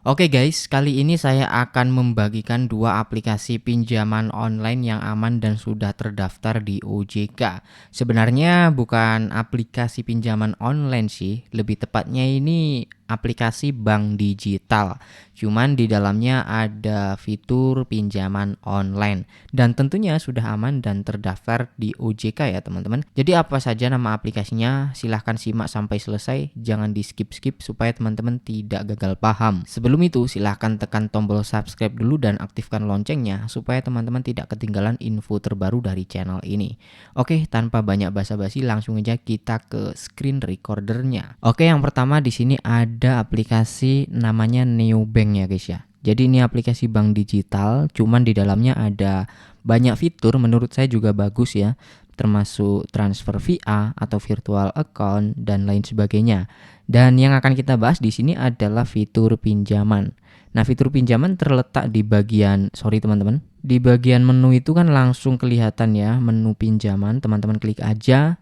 Oke guys, kali ini saya akan membagikan dua aplikasi pinjaman online yang aman dan sudah terdaftar di OJK. Sebenarnya bukan aplikasi pinjaman online sih, lebih tepatnya ini aplikasi bank digital. Cuman di dalamnya ada fitur pinjaman online dan tentunya sudah aman dan terdaftar di OJK ya teman-teman. Jadi apa saja nama aplikasinya? Silahkan simak sampai selesai, jangan di skip-skip supaya teman-teman tidak gagal paham. Sebelum itu silahkan tekan tombol subscribe dulu dan aktifkan loncengnya supaya teman-teman tidak ketinggalan info terbaru dari channel ini. Oke, tanpa banyak basa-basi langsung aja kita ke screen recordernya. Oke, yang pertama di sini ada aplikasi namanya Neobank ya guys ya. Jadi ini aplikasi bank digital, cuman di dalamnya ada banyak fitur menurut saya juga bagus ya, termasuk transfer via atau virtual account dan lain sebagainya. Dan yang akan kita bahas di sini adalah fitur pinjaman. Nah, fitur pinjaman terletak di bagian, teman-teman, di bagian menu itu kan langsung kelihatan ya, menu pinjaman, teman-teman klik aja.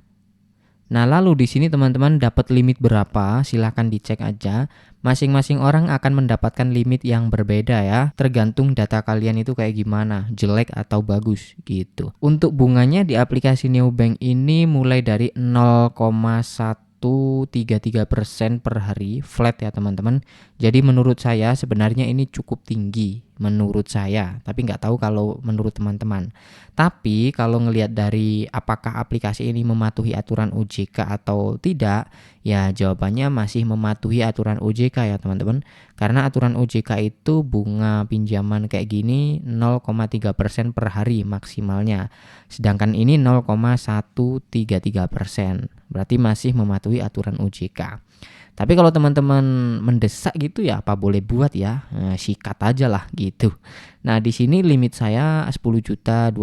Nah, lalu di sini teman-teman dapat limit berapa? Silahkan dicek aja. Masing-masing orang akan mendapatkan limit yang berbeda ya, tergantung data kalian itu kayak gimana, jelek atau bagus gitu. Untuk bunganya di aplikasi Neobank ini mulai dari 0,133% per hari flat ya teman-teman. Jadi menurut saya sebenarnya ini cukup tinggi menurut saya, tapi nggak tahu kalau menurut teman-teman. Tapi kalau ngelihat dari apakah aplikasi ini mematuhi aturan OJK atau tidak, ya jawabannya masih mematuhi aturan OJK ya teman-teman. Karena aturan OJK itu bunga pinjaman kayak gini 0,3% per hari maksimalnya. Sedangkan ini 0,133%. Berarti masih mematuhi aturan OJK. Tapi kalau teman-teman mendesak gitu ya apa boleh buat ya, sikat aja lah gitu. Nah di sini limit saya 10.200.000.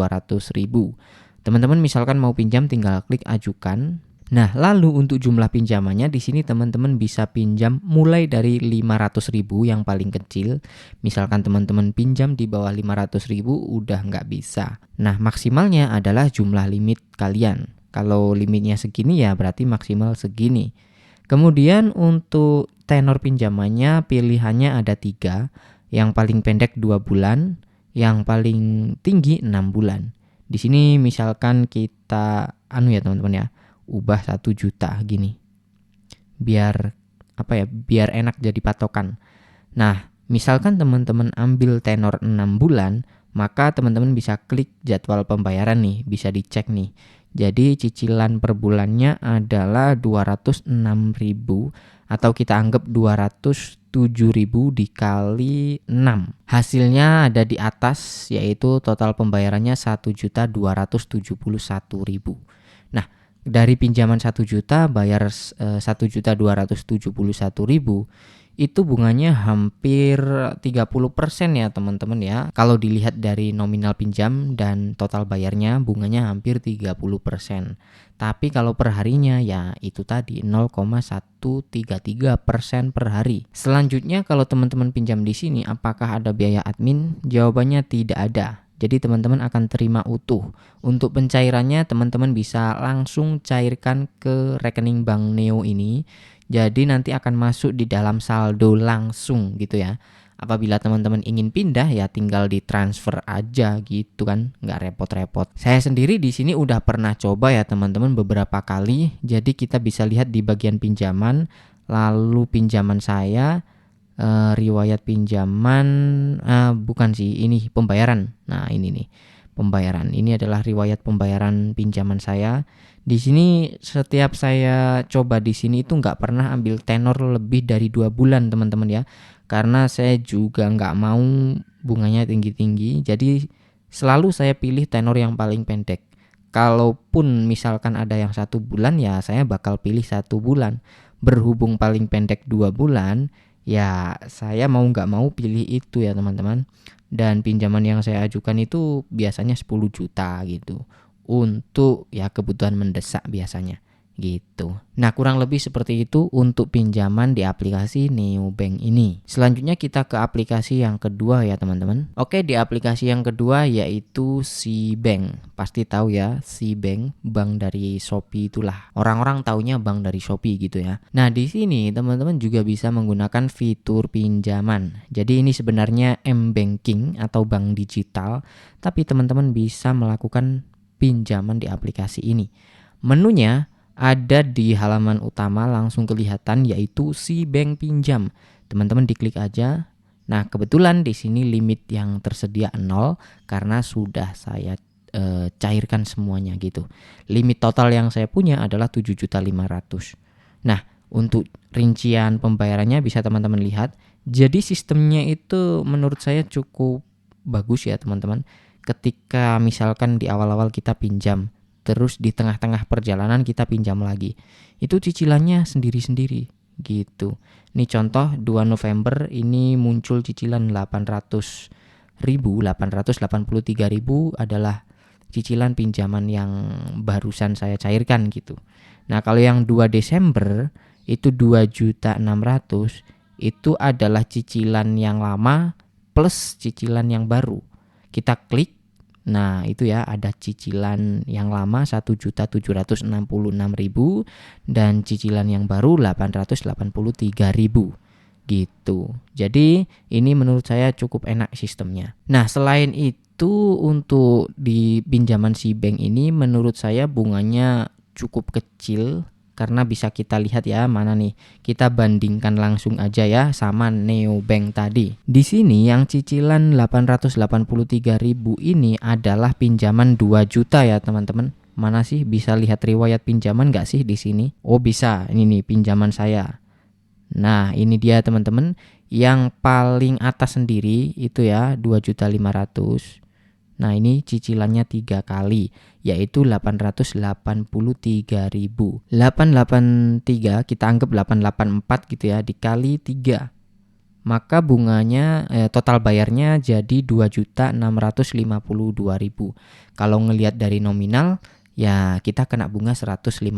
Teman-teman misalkan mau pinjam tinggal klik ajukan. Nah lalu untuk jumlah pinjamannya di sini teman-teman bisa pinjam mulai dari 500.000 yang paling kecil. Misalkan teman-teman pinjam di bawah 500.000 udah nggak bisa. Nah maksimalnya adalah jumlah limit kalian. Kalau limitnya segini ya berarti maksimal segini. Kemudian untuk tenor pinjamannya pilihannya ada 3, yang paling pendek 2 bulan, yang paling tinggi 6 bulan. Di sini misalkan kita ya teman-teman ya, ubah 1 juta gini. Biar biar enak jadi patokan. Nah, misalkan teman-teman ambil tenor 6 bulan, maka teman-teman bisa klik jadwal pembayaran nih, bisa dicek nih. Jadi cicilan per bulannya adalah 206.000 atau kita anggap 207.000 dikali 6. Hasilnya ada di atas yaitu total pembayarannya 1.271.000. Nah, dari pinjaman 1 juta bayar 1.271.000 itu bunganya hampir 30% ya teman-teman ya. Kalau dilihat dari nominal pinjam dan total bayarnya bunganya hampir 30%. Tapi kalau per harinya ya itu tadi 0,133% per hari. Selanjutnya kalau teman-teman pinjam di sini apakah ada biaya admin? Jawabannya tidak ada. Jadi teman-teman akan terima utuh. Untuk pencairannya teman-teman bisa langsung cairkan ke rekening Bank Neo ini. Jadi nanti akan masuk di dalam saldo langsung gitu ya. Apabila teman-teman ingin pindah ya tinggal ditransfer aja gitu kan, nggak repot-repot. Saya sendiri di sini udah pernah coba ya teman-teman beberapa kali. Jadi kita bisa lihat di bagian pinjaman, lalu pinjaman saya, riwayat pinjaman, bukan sih ini pembayaran. Nah ini nih pembayaran. Ini adalah riwayat pembayaran pinjaman saya. Di sini setiap saya coba di sini itu nggak pernah ambil tenor lebih dari 2 bulan teman-teman ya. Karena saya juga nggak mau bunganya tinggi-tinggi. Jadi selalu saya pilih tenor yang paling pendek. Kalaupun misalkan ada yang 1 bulan ya saya bakal pilih 1 bulan. Berhubung paling pendek 2 bulan ya saya mau nggak mau pilih itu ya teman-teman. Dan pinjaman yang saya ajukan itu biasanya 10 juta gitu. Untuk ya kebutuhan mendesak biasanya. gitu. Nah, kurang lebih seperti itu untuk pinjaman di aplikasi Neobank ini. Selanjutnya kita ke aplikasi yang kedua ya teman-teman. Oke, di aplikasi yang kedua yaitu SeaBank. Pasti tahu ya, SeaBank, bank dari Shopee itulah. Orang-orang taunya bank dari Shopee gitu ya. Nah, di sini teman-teman juga bisa menggunakan fitur pinjaman. Jadi ini sebenarnya m-banking atau bank digital, tapi teman-teman bisa melakukan pinjaman di aplikasi ini. Menunya ada di halaman utama langsung kelihatan yaitu SeaBank Pinjam. Teman-teman diklik aja. Nah, kebetulan di sini limit yang tersedia 0 karena sudah saya cairkan semuanya gitu. Limit total yang saya punya adalah 7.500.000. Nah, untuk rincian pembayarannya bisa teman-teman lihat. Jadi sistemnya itu menurut saya cukup bagus ya teman-teman. Ketika misalkan di awal-awal kita pinjam, terus di tengah-tengah perjalanan kita pinjam lagi, itu cicilannya sendiri-sendiri gitu. Ini contoh 2 November ini muncul cicilan 883.000 adalah cicilan pinjaman yang barusan saya cairkan gitu. Nah, kalau yang 2 Desember itu 2.600.000 itu adalah cicilan yang lama plus cicilan yang baru. Kita klik. Nah, itu ya ada cicilan yang lama 1.766.000 dan cicilan yang baru 883.000 gitu. Jadi ini menurut saya cukup enak sistemnya. Nah, selain itu untuk di pinjaman SeaBank ini menurut saya bunganya cukup kecil. Karena bisa kita lihat ya mana nih. Kita bandingkan langsung aja ya sama Neobank tadi. Di sini yang cicilan 883.000 ini adalah pinjaman 2 juta ya teman-teman. Mana sih bisa lihat riwayat pinjaman nggak sih di sini? Oh bisa, ini nih pinjaman saya. Nah ini dia teman-teman. Yang paling atas sendiri itu ya 2.500.000. Nah ini cicilannya 3 kali yaitu 883.000. 883 kita anggap 884 gitu ya dikali 3. Maka bunganya total bayarnya jadi 2.652.000. Kalau ngelihat dari nominal ya kita kena bunga 152.000.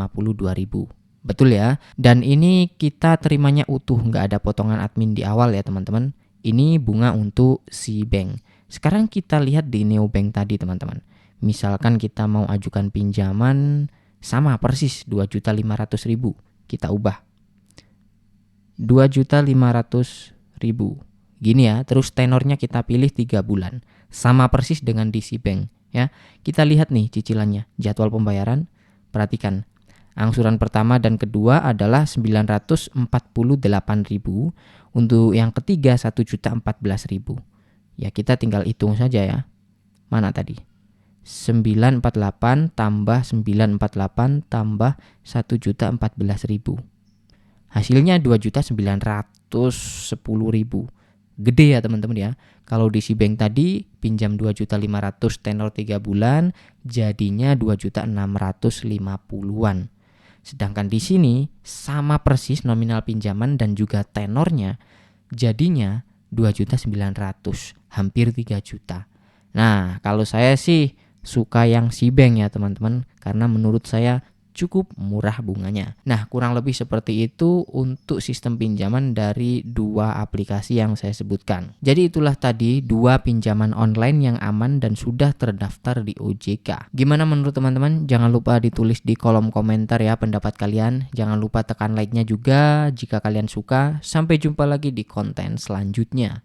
Betul ya? Dan ini kita terimanya utuh, nggak ada potongan admin di awal ya teman-teman. Ini bunga untuk SeaBank. Sekarang kita lihat di Neobank tadi teman-teman. Misalkan kita mau ajukan pinjaman sama persis 2.500.000. Kita ubah 2.500.000. Gini ya, terus tenornya kita pilih 3 bulan. Sama persis dengan di SeaBank ya. Kita lihat nih cicilannya, jadwal pembayaran. Perhatikan. Angsuran pertama dan kedua adalah 948.000. Untuk yang ketiga 1.014.000. Ya kita tinggal hitung saja ya. Mana tadi? 948 tambah 948 tambah 1.014.000. Hasilnya 2.910.000. Gede ya teman-teman ya. Kalau di SeaBank tadi pinjam 2.500.000 tenor 3 bulan jadinya 2.650.000-an. Sedangkan di sini sama persis nominal pinjaman dan juga tenornya jadinya 2.900.000, hampir 3 juta. Nah, kalau saya sih suka yang SeaBank ya teman-teman, karena menurut saya cukup murah bunganya. Nah, kurang lebih seperti itu untuk sistem pinjaman dari 2 aplikasi yang saya sebutkan. Jadi itulah tadi 2 pinjaman online yang aman dan sudah terdaftar di OJK. Gimana menurut teman-teman? Jangan lupa ditulis di kolom komentar ya pendapat kalian. Jangan lupa tekan like-nya juga jika kalian suka. Sampai jumpa lagi di konten selanjutnya.